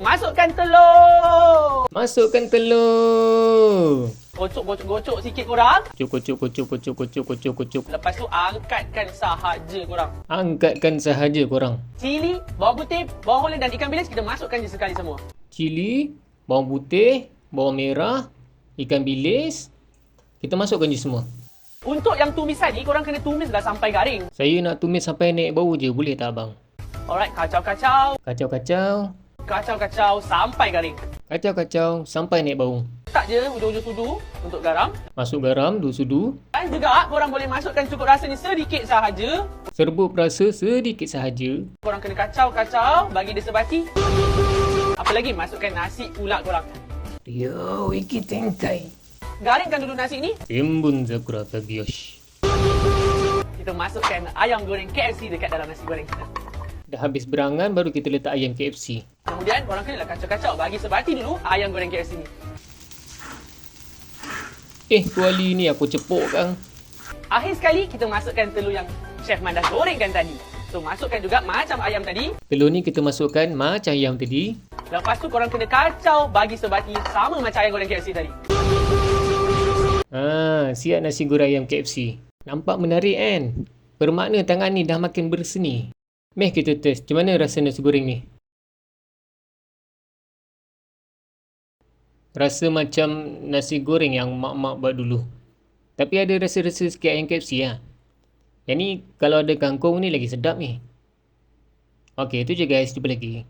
Masukkan telur. Masukkan telur. Gocok sikit korang. Kocok. Lepas tu angkatkan sahaja korang. Angkatkan sahaja korang. Cili, bawang putih, bawang holland dan ikan bilis kita masukkan je sekali semua. Cili, bawang putih, bawang merah, ikan bilis. Kita masukkan je semua. Untuk yang tumisan ni korang kena tumislah sampai garing. Saya nak tumis sampai naik bau je, boleh tak abang? Alright, kacau-kacau. Kacau-kacau. Sampai garing. Kacau-kacau sampai naik bau. Letak je hujung-hujung sudu untuk garam. Masuk garam 2 sudu. Dan juga korang boleh masukkan cukup rasa ni sedikit sahaja. Serbuk rasa sedikit sahaja. Korang kena kacau-kacau bagi dia sebati. Apa lagi? Masukkan nasi pula korang. Yo, iki tengkai. Garingkan dulu nasi ni. Timbun zakura kagyosh. Kita masukkan ayam goreng KFC dekat dalam nasi goreng kita. Dah habis berangan baru kita letak ayam KFC. Kemudian korang kenalah kacau-kacau bagi sebati dulu ayam goreng KFC ni. Kuali ni aku cepuk kang. Akhir sekali kita masukkan telur yang Chef Man dah gorengkan tadi. So masukkan juga macam ayam tadi. Telur ni kita masukkan macam ayam tadi. Lepas tu korang kena kacau bagi sebati sama macam ayam goreng KFC tadi. Siap nasi goreng ayam KFC. Nampak menarik kan? Bermakna tangan ni dah makin berseni. Meh kita test macam mana rasa nasi goreng ni. Rasa macam nasi goreng yang mak-mak buat dulu. Tapi ada rasa-rasa sikit ayam KFC lah. Yang ni kalau ada kangkung ni lagi sedap ni. Okey, itu je guys. Jumpa lagi.